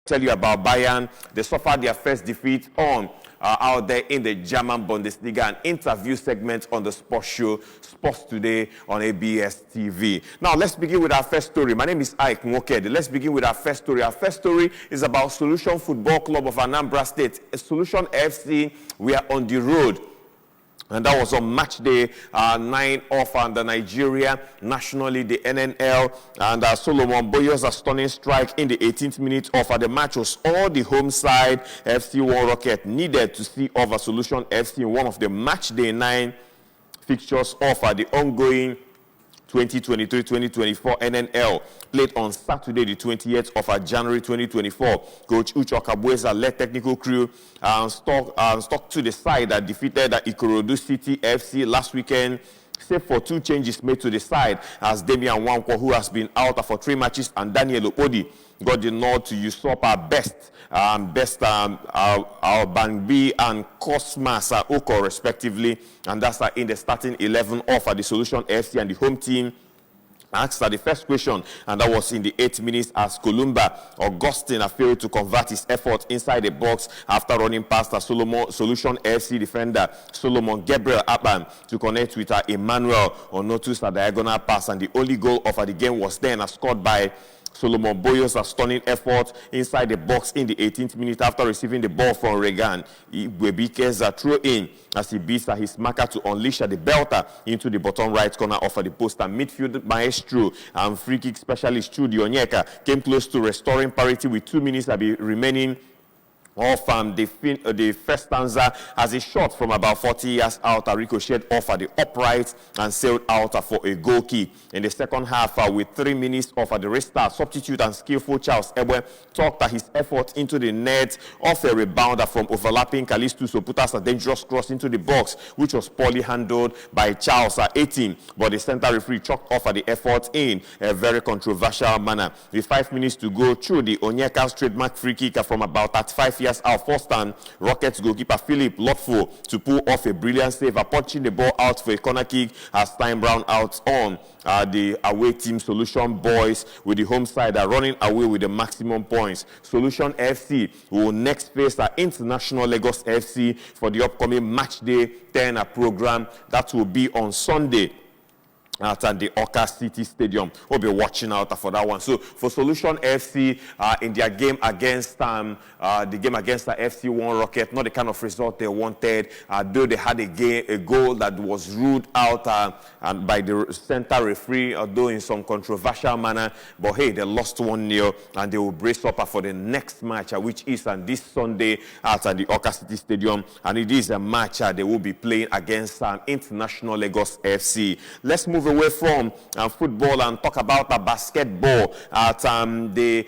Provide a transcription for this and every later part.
tell you about Bayern. They suffered their first defeat on out there in the German Bundesliga, an interview segment on the sports show Sports Today on ABS TV. Now, let's begin with our first story. My name is Ike Nwokedi. Let's begin with our first story. Our first story is about Solution Football Club of Anambra State. Solution FC, we are on the road. And that was on match day 9 off the Nigeria nationally, the NNL, and Solomon Boyo's a stunning strike in the 18th minute of the match was all the home side FC1 Rocket needed to see over Solution FC in one of the match day 9 fixtures of the ongoing 2023-2024 NNL played on Saturday, the 28th of January 2024. Coach Ucho Kabueza led technical crew and stuck to the side that defeated Ikorodu City FC last weekend, save for 2 changes made to the side as Damian Wankwo, who has been out for 3 matches, and Daniel Opodi got the nod to usurp our best Bangbi and Cosmas Oko respectively, and that's in the starting 11 of the Solution FC, and the home team asked the first question, and that was in the 8th minutes as Columba Augustine failed to convert his effort inside the box after running past a Solution FC defender Solomon Gabriel Aban to connect with Emmanuel Onotu's diagonal pass, and the only goal of the game was then scored by Solomon Boyo's stunning effort inside the box in the 18th minute after receiving the ball from Regan. Igwebike's throw in as he beats his marker to unleash the belter into the bottom right corner of the post. And midfield maestro and free kick specialist Chudi Onyeka came close to restoring parity with 2 minutes remaining off the first stanza as a shot from about 40 yards out, ricocheted off the upright and sailed out for a goal kick. In the second half, with 3 minutes of the restart, substitute and skillful Charles Ebwe tucked his effort into the net off a rebounder from overlapping Kalistu, so put us a dangerous cross into the box, which was poorly handled by Charles 18, but the center referee chalked off the effort in a very controversial manner. With 5 minutes to go through the Onyeka's trademark free kick from about 35 yards out, first time Rockets goalkeeper Philip Lotfo to pull off a brilliant save, punching the ball out for a corner kick as time Brown out on the away team Solution boys, with the home side running away with the maximum points. Solution FC will next face International Lagos FC for the upcoming match day 10 program that will be on Sunday at the Oka City Stadium. We'll be watching out for that one. So for Solution FC in their game against the FC1 Rocket, not the kind of result they wanted, though they had a goal that was ruled out and by the center referee, although in some controversial manner. But hey, they lost 1-0 and they will brace up for the next match, which is this Sunday at the Oka City Stadium, and it is a match they will be playing against International Lagos FC. Let's move away from football and talk about basketball at the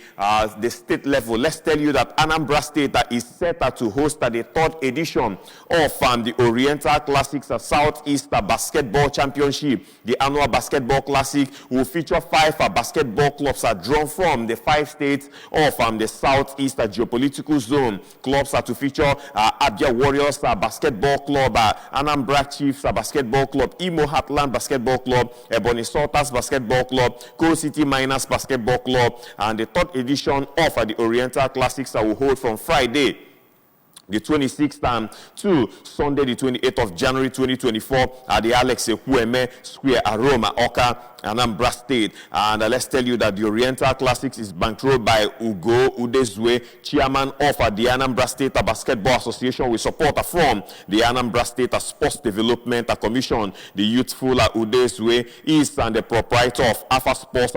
state level. Let's tell you that Anambra State is set to host the 3rd edition of the Oriental Classics Southeast Basketball Championship. The annual basketball classic will feature 5 basketball clubs drawn from the 5 states of the Southeast geopolitical zone. Clubs are to feature Abia Warriors Basketball Club, Anambra Chiefs Basketball Club, Imo Heartland Basketball Club, Ebony Salters Basketball Club, Coal City Miners Basketball Club, and the 3rd edition of the Oriental Classics will hold from Friday the 26th to Sunday the 28th of January 2024 at the Alex Ekwueme Square, Aroma, Oka, Anambra State. And let's tell you that the Oriental Classics is bankrolled by Ugo Udezwe, chairman of the Anambra State Basketball Association, with support from the Anambra State Sports Development Commission. The youthful Udezwe is the proprietor of Alpha Sports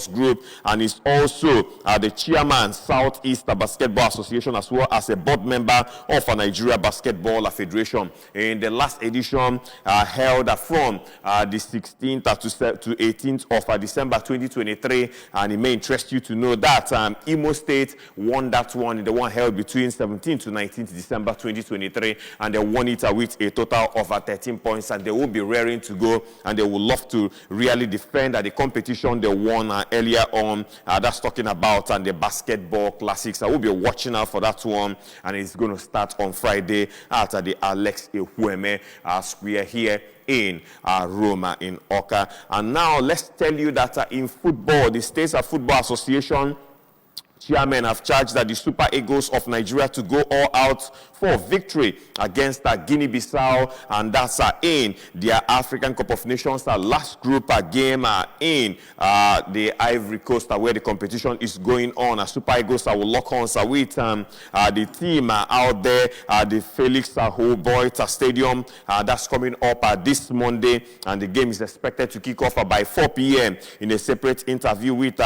Group, and is also the chairman Southeast Basketball Association, as well as a board member of Nigeria Basketball Federation. In the last edition held from the 16th to 18th of December 2023, and it may interest you to know that Imo State won that one, the one held between 17th to 19th December 2023, and they won it with a total of 13 points, and they will be raring to go, and they would love to really defend the competition they won earlier on. That's talking about the basketball classics. I will be watching out for that one, and it's going to start on Friday at the Alex Ekwueme Square here in Roma, in Oka. And now let's tell you that in football, the States Football Association chairmen have charged that the Super Eagles of Nigeria to go all out for victory against Guinea-Bissau, and that's in their African Cup of Nations last group game in the Ivory Coast where the competition is going on. Super Eagles will lock on with the team out there at the Felix Houphouët Stadium. That's coming up this Monday, and the game is expected to kick off by 4 p.m. in a separate interview with,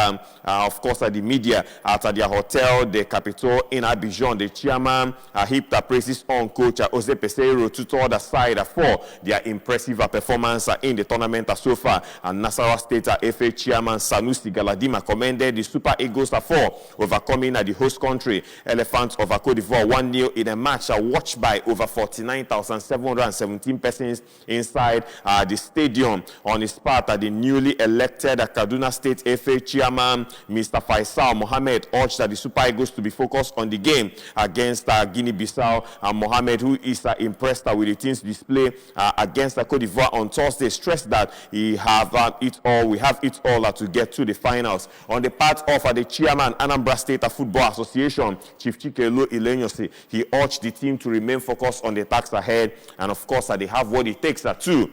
of course, the media at their hotel, the Capitol in Abidjan. The chairman heaped praises on coach Jose Peseiro to the other side for their impressive performance in the tournament so far. And Nasarawa State FA chairman Sanusi Galadima commended the Super Eagles for overcoming the host country Elephants of Cote d'Ivoire 1-0 in a match watched by over 49,717 persons inside the stadium. On his part, the newly elected Kaduna State FA chairman Mr. Faisal Mohammed urged the Super Eagles to be focused on the game against Guinea-Bissau. Mohammed, who is impressed with the team's display against Cote d'Ivoire on Thursday, stressed that we have it all to get to the finals. On the part of the chairman, Anambra State Football Association, Chief Chikelo Ilenyose, he urged the team to remain focused on the tasks ahead, and of course, they have what it takes to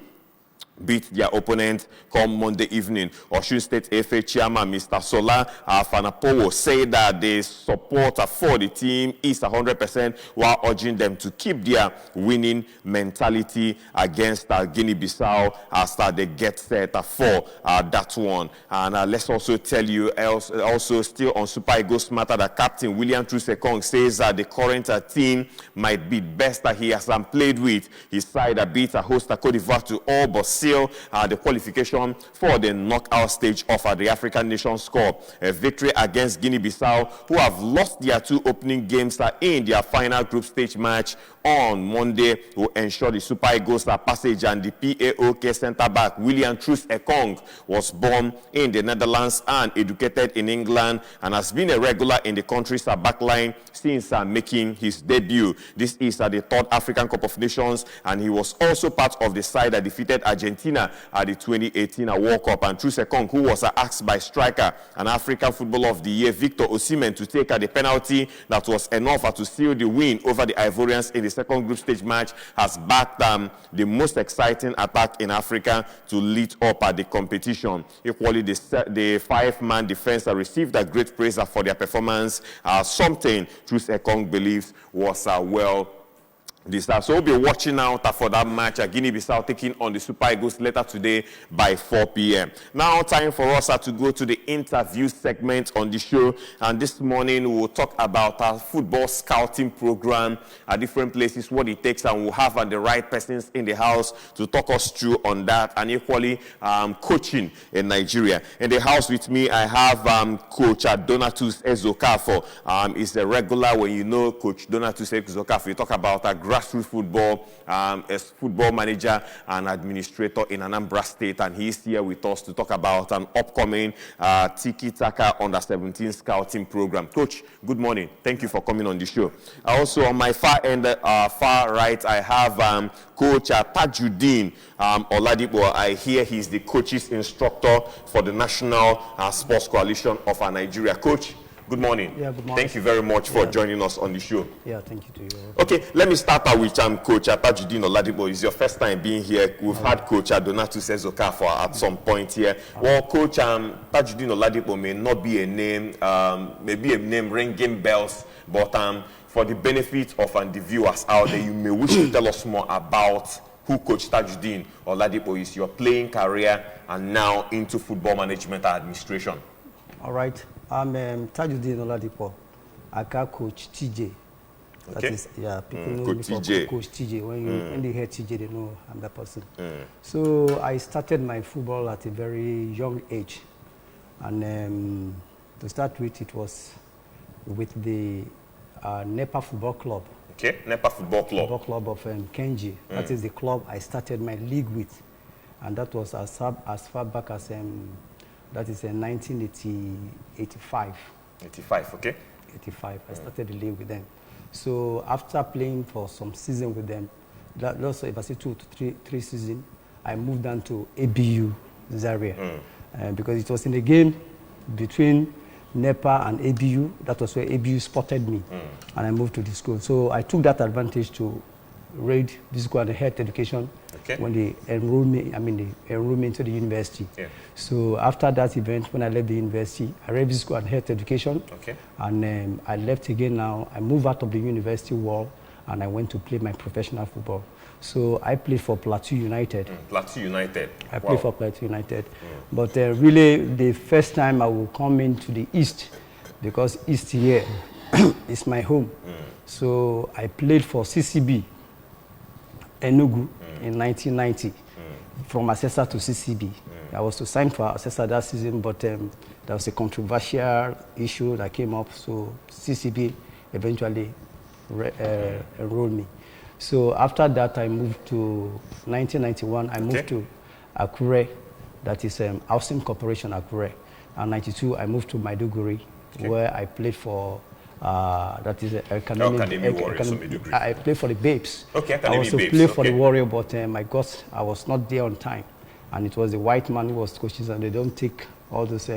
beat their opponent come Monday evening. Osun State FA chairman Mr. Sola Fanapowo said that the support for the team is 100%, while urging them to keep their winning mentality against Guinea-Bissau as they get set for that one. And let's also tell you, also still on Super Eagles matter, that Captain William Troost-Ekong says that the current team might be best that he has played with. His side beat host Cote d'Ivoire to all but the qualification for the knockout stage of the African Nations Cup. A victory against Guinea-Bissau, who have lost their 2 opening games in their final group stage match on Monday, will ensure the Super Eagles passage. And the PAOK centre-back William Troost-Ekong was born in the Netherlands and educated in England, and has been a regular in the country's backline since making his debut. This is the 3rd African Cup of Nations, and he was also part of the side that defeated Argentina at the 2018 World Cup. And Troost-Ekong, who was asked by striker and African Footballer of the Year Victor Osimhen to take the penalty that was enough to seal the win over the Ivorians in the second group stage match, has backed the most exciting attack in Africa to lead up the competition. Equally, the 5-man defense received a great praise for their performance, something Troost-Ekong believes was well deserved. So we'll be watching out for that match, Guinea-Bissau taking on the Super Eagles later today by 4 p.m. Now, time for us to go to the interview segment on the show. And this morning, we'll talk about our football scouting program at different places, what it takes, and we'll have the right persons in the house to talk us through on that, and equally coaching in Nigeria. In the house with me, I have Coach Donatus Ezokafo. He's a regular. When you know Coach Donatus Ezokafo, you talk about grassroots football, as football manager and administrator in Anambra State, and he's here with us to talk about an upcoming Tiki Taka Under-17 scouting program. Coach, good morning. Thank you for coming on the show. Also, on my far end, far right, I have Coach Tajuddin Oladipo. I hear he's the coach's instructor for the National Sports Coalition of Nigeria. Coach, good morning. Yeah, good morning. Thank you very much for joining us on the show. Yeah, thank you to you. Okay, let me start with Coach Tajuddin Oladipo. It's your first time being here. We've had Coach Donatus Ezokafo at some point here. Well, Coach Tajuddin Oladipo may not be a name, maybe a name ringing bells, but for the benefit of the viewers out there, you may wish to tell us more about who Coach Tajuddin Oladipo is, your playing career, and now into football management and administration. All right. I'm Tajuddin Oladipo. I call Coach TJ. That Okay. is, yeah, people know Coach me for TJ. Coach TJ. When they hear TJ, they know I'm that person. So I started my football at a very young age. And to start with, it was with the NEPA Football Club. Okay, NEPA Football Club. Football Club of Kenji. That is the club I started my league with. And that was as far back as that is in 1985. 85, okay. 85. I started the league with them. So after playing for some season with them, that also if I say 2 to 3 seasons, I moved down to ABU Zaria because it was in the game between NEPA and ABU. That was where ABU spotted me, and I moved to the school. So I took that advantage to read physical and health education when they enrolled me. They enrolled me into the university. Yeah. So after that event, when I left the university, I read physical and health education. And I left again. Now I moved out of the university wall, and I went to play my professional football. So I played for Plateau United. Plateau United. I played for Plateau United. But really, the first time I will come into the East, because East here is my home. So I played for CCB, Enugu, in 1990, from Assessor to CCB. I was to sign for Assessor that season, but there was a controversial issue that came up, so CCB eventually enrolled me. So after that, I moved to 1991. I moved to Akure, that is Housing Corporation Akure. And 92, I moved to Maiduguri, where I played for that is Academy Warriors. I played for the Babes. I was to play for the Warrior, but I was not there on time, and it was the white man who was coaching, and they don't take all this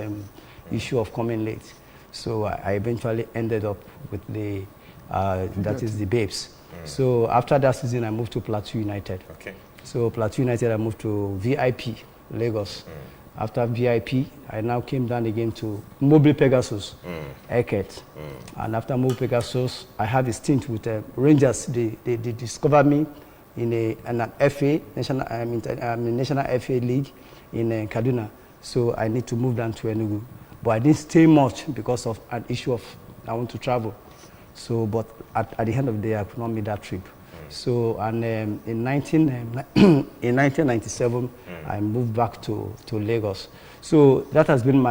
issue of coming late. So I eventually ended up with the that is the Babes. So after that season, I moved to Plateau United. So Plateau United, I moved to VIP, Lagos. After VIP, I now came down again to Mobile Pegasus, Eket. And after Mobile Pegasus, I had a stint with Rangers. They discovered me in an FA, National FA League in Kaduna. So I need to move down to Enugu. But I didn't stay much because of an issue of I want to travel. So, but at the end of the day, I could not make that trip. So, and in 1997, I moved back to Lagos. So that has been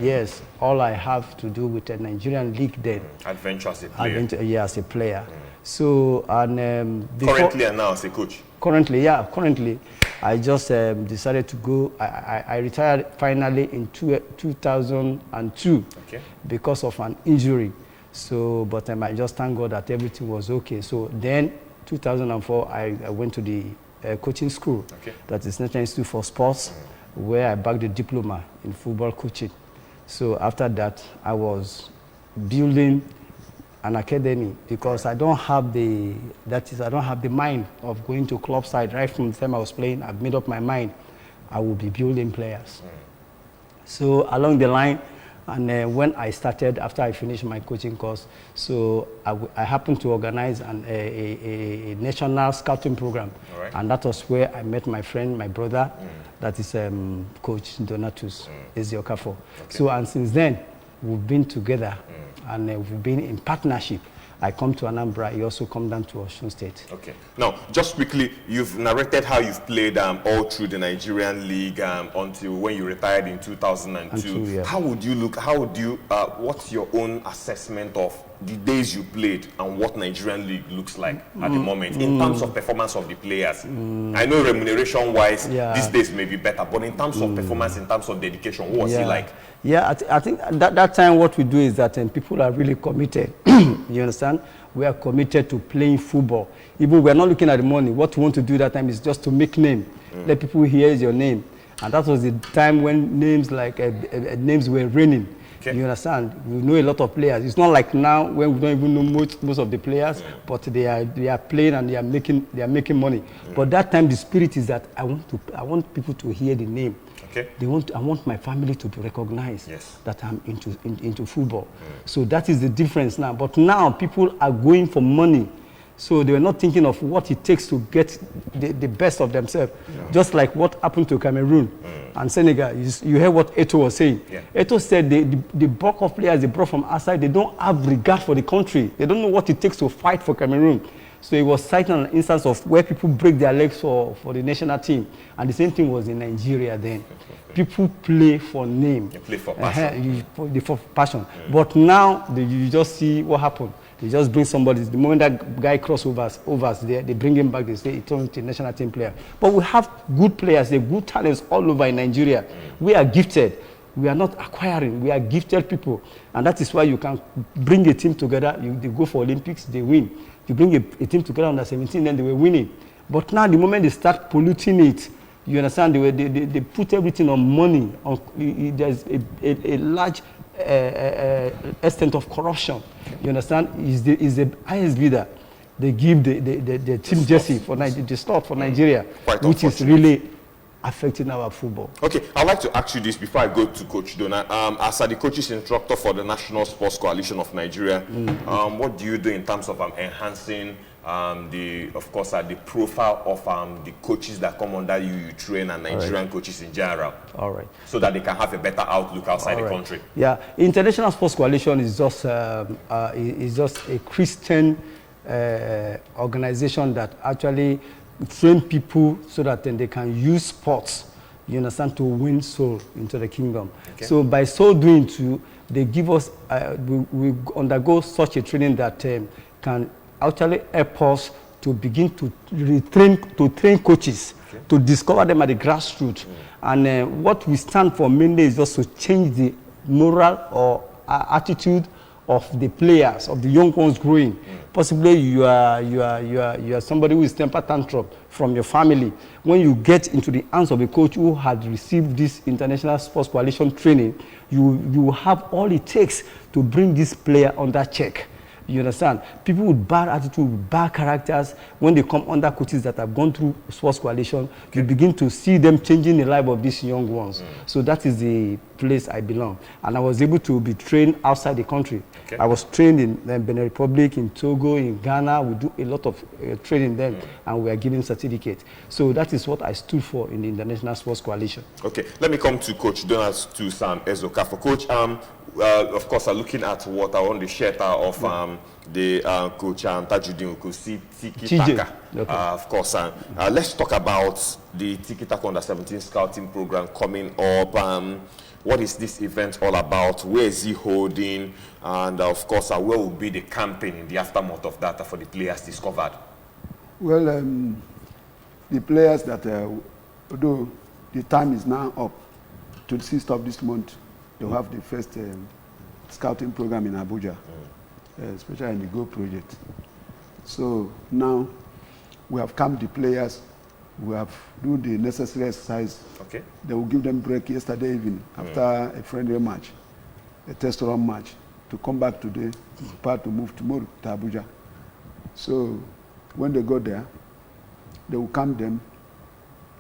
yes, all I have to do with the Nigerian league then. Adventure as a player. As a player. So, and currently and now as a coach. Currently, I just decided to go. I retired finally in 2002 because of an injury. So, but I just thank God that everything was okay. So then, 2004, I went to the coaching school, that is National Institute for Sports, where I bagged a diploma in football coaching. So after that, I was building an academy because I don't have the mind of going to club side. Right from the time I was playing, I've made up my mind I will be building players. So along the line, and when I started, after I finished my coaching course, so I happened to organize a national scouting program. And that was where I met my friend, my brother, that is Coach Donatus Eziokafo. So, and since then, we've been together and we've been in partnership. I come to Anambra, you also come down to Osun State. Now, just quickly, you've narrated how you've played all through the Nigerian league until when you retired in 2002. How would you look, what's your own assessment of the days you played and what Nigerian league looks like at the moment in terms of performance of the players? I know remuneration-wise, these days may be better, but in terms of performance, in terms of dedication, what was it like? I think that time what we do is that people are really committed. You understand? We are committed to playing football. Even we are not looking at the money. What we want to do that time is just to make name. Let people hear your name. And that was the time when names like names were reigning. You understand? We know a lot of players. It's not like now when we don't even know most of the players, but they are playing and they are making money. But that time the spirit is that I want people to hear the name. I want my family to be recognized that I'm into football. So that is the difference now. But now people are going for money. So they were not thinking of what it takes to get the best of themselves. Just like what happened to Cameroon and Senegal. You heard what Eto'o was saying. Eto'o said the bulk of players they brought from outside, they don't have regard for the country. They don't know what it takes to fight for Cameroon. So it was citing an instance of where people break their legs for the national team. And the same thing was in Nigeria then. People play for name. They play for passion. For passion. But now, you just see what happened. They just bring somebody. The moment that guy crosses overs, they bring him back. They say he turns to national team player. But we have good players. They have good talents all over in Nigeria. We are gifted. We are not acquiring. We are gifted people. And that is why you can bring a team together. They go for Olympics, they win. You bring a team together under 17, then they were winning. But now, the moment they start polluting it, You understand? They put everything on money. There's a large extent of corruption. You understand? Is the highest leader. They give the team jersey for the slot for Nigeria, which is really affecting our football. Okay, I'd like to ask you this before I go to Coach Dona. As the coaches instructor for the National Sports Coalition of Nigeria, what do you do in terms of enhancing the profile of the coaches that come under you train, and Nigerian coaches in general? All right. So that they can have a better outlook outside the country. Yeah, International Sports Coalition is just a Christian organization that actually train people so that then they can use sports, you understand, to win soul into the kingdom. Okay. So by so doing too, they give us, we undergo such a training that can actually help us to begin to train coaches, to discover them at the grassroots. And what we stand for mainly is just to change the moral or attitude of the players, of the young ones growing. Possibly you are somebody who is temper tantrum from your family. When you get into the hands of a coach who had received this International Sports Coalition training, you have all it takes to bring this player under check. You understand? People with bad attitude, with bad characters, when they come under coaches that have gone through Sports Coalition, you begin to see them changing the life of these young ones. So that is the place I belong. And I was able to be trained outside the country. I was trained in Benin Republic, in Togo, in Ghana. We do a lot of training then, and we are giving certificates. So that is what I stood for in the International Sports Coalition. Okay, let me come to Coach Donald to Sam Ezoka. For Coach, of course, looking at what are on the shirt of the Coach Tajuddin Okosi, Tiki Taka. Of course, let's talk about the Tiki Taka Under-17 scouting program coming up. What is this event all about? Where is he holding? And of course, where will be the campaign in the aftermath of that for the players discovered? Well, the players that, although the time is now up to the 6th of this month, they'll have the first scouting program in Abuja, especially in the Go project. So now we have camped the players. We have do the necessary exercise. Okay. They will give them break yesterday evening after a friendly match, a test run match, to come back today, prepare to move tomorrow to Abuja. So when they go there, they will camp them,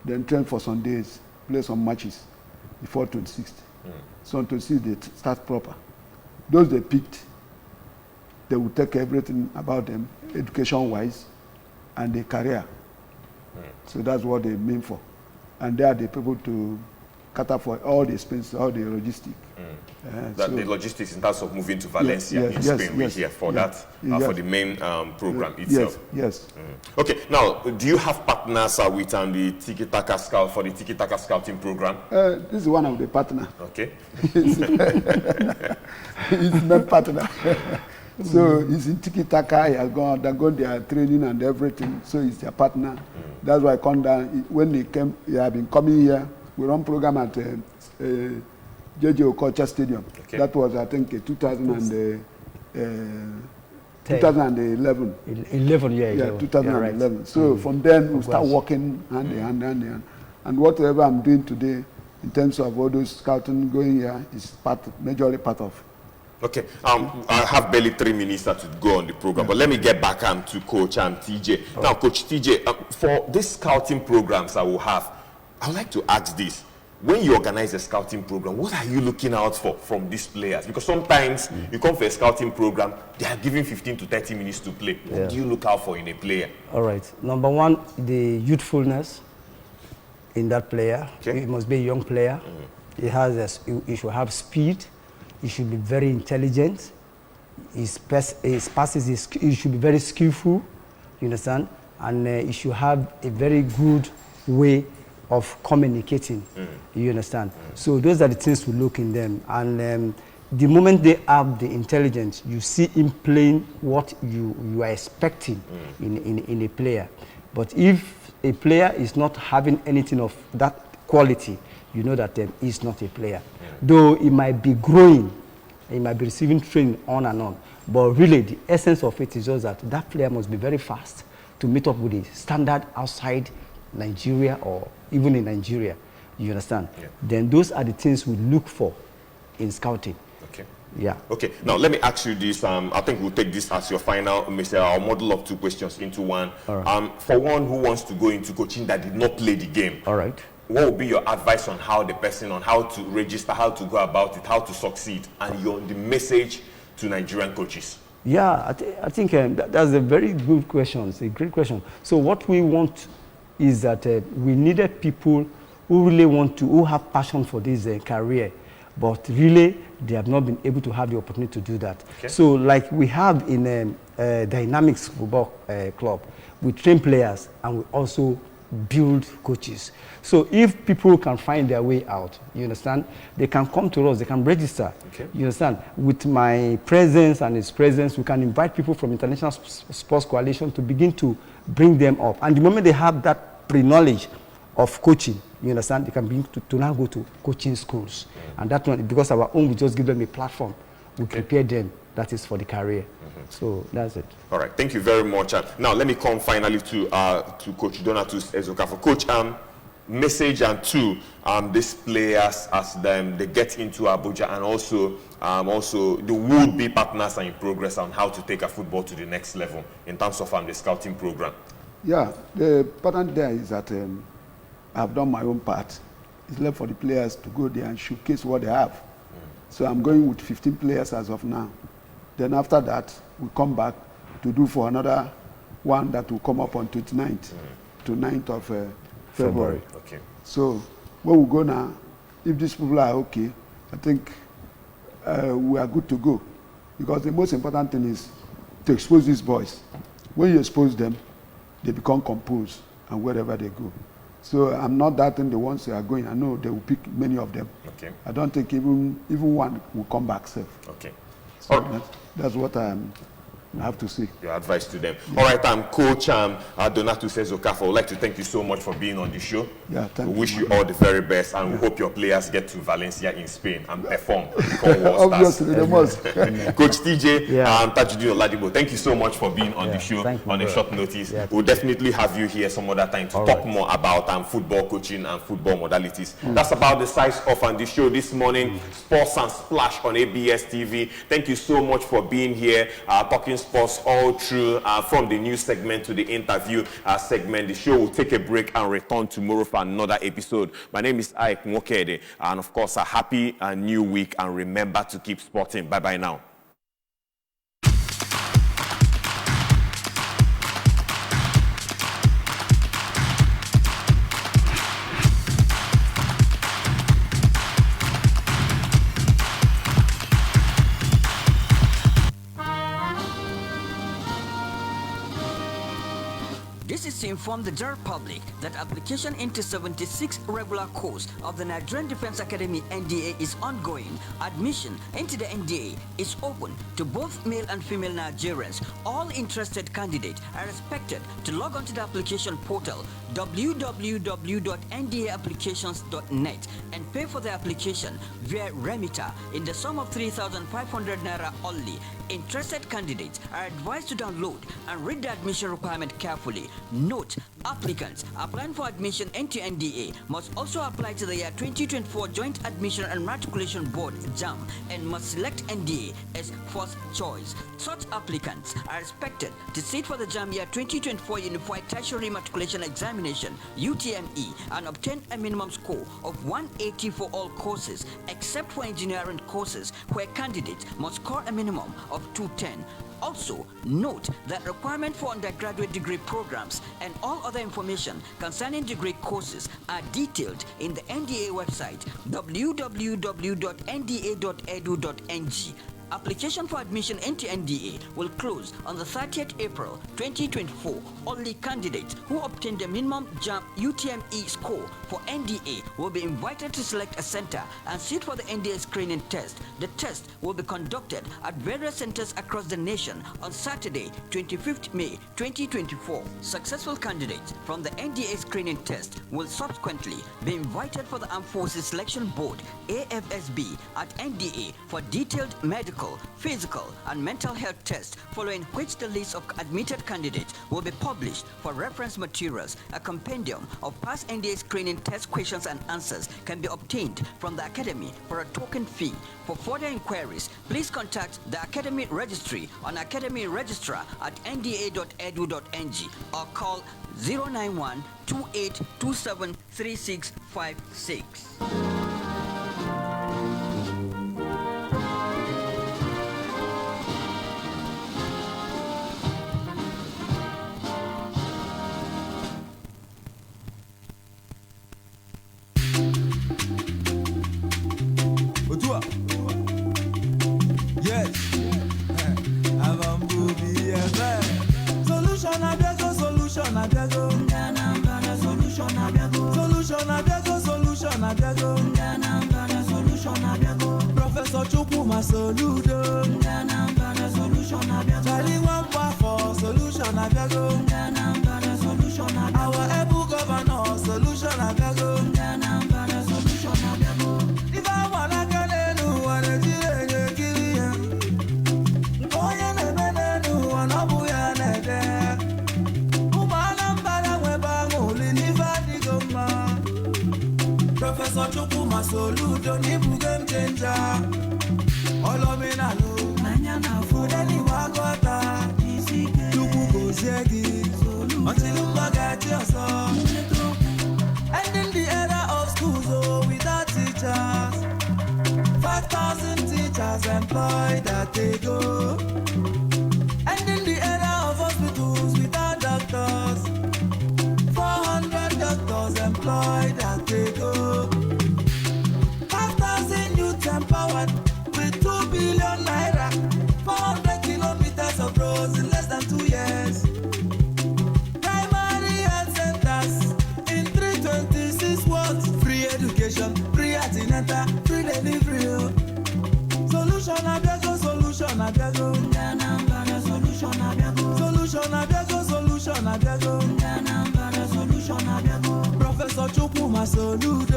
then train for some days, play some matches before 26th. So on 26th they start proper. Those they picked, they will take everything about them, education-wise, and their career. So that's what they mean for. And they are the people to cater for all the expenses, all the logistics. So the logistics in terms of moving to Valencia in Spain, we're here for that, for the main program itself. Yes. Okay, now, do you have partners with the Tiki Taka Scout for the Tiki Taka Scouting program? This is one of the partners. Okay. He's my partner. So he's in Tiki Taka, he has gone their training and everything, so he's their partner. That's why I come down. When they came, he have been coming here. We run program at JJ Okocha Stadium. Okay. That was, I think, 2011. 11, yeah. 2011. Right. So from then, we start working hand in hand. And whatever I'm doing today, in terms of all those scouting going here, is majorly part of. Okay, I have barely 3 minutes to go on the program, but let me get back to Coach TJ. Oh. Now, Coach TJ, for these scouting programs I will have, I'd like to ask this. When you organize a scouting program, what are you looking out for from these players? Because sometimes you come for a scouting program, they are given 15 to 30 minutes to play. What do you look out for in a player? All right. Number one, the youthfulness in that player. Okay. He must be a young player. He should have speed. He should be very intelligent. He should be very skillful, you understand? And he should have a very good way of communicating, you understand? So those are the things we look in them. And the moment they have the intelligence, you see him playing what you are expecting in a player. But if a player is not having anything of that quality, you know that he's not a player. Though he might be growing, he might be receiving training on and on, but really the essence of it is just that player must be very fast to meet up with the standard outside Nigeria or even in Nigeria, you understand? Yeah. Then those are the things we look for in scouting. Okay. Yeah. Okay. Now let me ask you this. I think we'll take this as your final, Mr. I'll model up two questions into one. All right. For one who wants to go into coaching that did not play the game, All right. what would be your advice on how to register, how to go about it, how to succeed, and the message to Nigerian coaches? Yeah, I think that's a very good question. It's a great question. So what we want is that we needed people who really who have passion for this career, but really they have not been able to have the opportunity to do that. Okay. So like we have in Dynamics Football Club, we train players and we also build coaches. So if people can find their way out, you understand, they can come to us, they can register. Okay. You understand? With my presence and his presence, we can invite people from International Sports Coalition to begin to bring them up. And the moment they have that pre-knowledge of coaching, you understand, they can begin to now go to coaching schools. And that one, because our own, we just give them a platform. We prepare them, that is for the career. So that's it. All right, thank you very much. Now let me come finally to Coach Donatus Ezokafo. Coach, message and to these players as they get into Abuja, and also the would-be partners are in progress on how to take a football to the next level in terms of the scouting program. Yeah, the pattern there is that I've done my own part. It's left for the players to go there and showcase what they have. So I'm going with 15 players as of now. Then after that, we come back to do for another one that will come up on 29th to 9th of February. Okay. So when we go now, if these people are okay, I think we are good to go. Because the most important thing is to expose these boys. When you expose them, they become composed and wherever they go. So I'm not doubting the ones who are going. I know they will pick many of them. Okay. I don't think even one will come back safe. Okay. So that's what I have to say. Your advice to them. All right, Coach Donatus Ezokafo, I would like to thank you so much for being on the show. Yeah, thank you. We wish you all the very best, and we hope your players get to Valencia in Spain and perform. Obviously, they must. Coach TJ, Tajuddin Oladipo, thank you so much for being on the show on a short notice. Yeah, we'll definitely have you here some other time to talk more about football coaching and football modalities. That's about the size of the show this morning. Sports and Splash on ABS TV. Thank you so much for being here, talking sports all through from the news segment to the interview segment. The show will take a break and return tomorrow for another episode. My name is Ike Mwokede, and of course a happy new week, and remember to keep sporting. Bye bye now. This is to inform the general public that application into 76 regular course of the Nigerian Defense Academy NDA is ongoing. Admission into the NDA is open to both male and female Nigerians. All interested candidates are expected to log on to the application portal www.ndaapplications.net and pay for the application via remitter in the sum of 3,500 naira only. Interested candidates are advised to download and read the admission requirement carefully. Note, applicants applying for admission into NDA must also apply to the year 2024 Joint Admission and Matriculation Board JAM and must select NDA as first choice. Such applicants are expected to sit for the JAM year 2024 Unified Tertiary Matriculation Examination UTME and obtain a minimum score of 180 for all courses except for engineering courses where candidates must score a minimum of 210. Also, note that requirement for undergraduate degree programs and all other information concerning degree courses are detailed in the NDA website www.nda.edu.ng. Application for admission into NDA will close on the 30th April 2024. Only candidates who obtain the minimum JAM UTME score for NDA will be invited to select a center and sit for the NDA screening test. The test will be conducted at various centers across the nation on Saturday, 25th May 2024. Successful candidates from the NDA screening test will subsequently be invited for the Armed Forces Selection Board AFSB at NDA for detailed medical psychological, physical, and mental health tests, following which the list of admitted candidates will be published for reference materials. A compendium of past NDA screening test questions and answers can be obtained from the Academy for a token fee. For further inquiries, please contact the Academy Registry on academyregistrar@nda.edu.ng or call 091 2827 3656. Yes, solution abiago, solution abiago, solution abiago, solution abiago, solution abiago, solution abiago. Professor Chukwuma Soludo, solution abiago. Charlie Wampa for solution abiago, solution abiago. Our able governor solution abiago, solution abiago. If I wanna get any one, Professor Chukwuma Soludo ni game changer. Olominalu, Nanyana Fudeli Wagota, Chukwu Goziegi, until you forget yourself. Ending the era of schools without teachers. 5,000 teachers employed at they go. Ending the era of hospitals without doctors. 400 doctors employed at they go. 5,000 youth empowered with 2 billion naira. 400 kilometers of roads in less than 2 years. Primary health centers in 326 wards. Free education, free antenatal, free delivery. Solution abiago, solution abiago, solution abiago, solution abiago, solution abiago, solution abiago. Professor Chukwuma Soludo.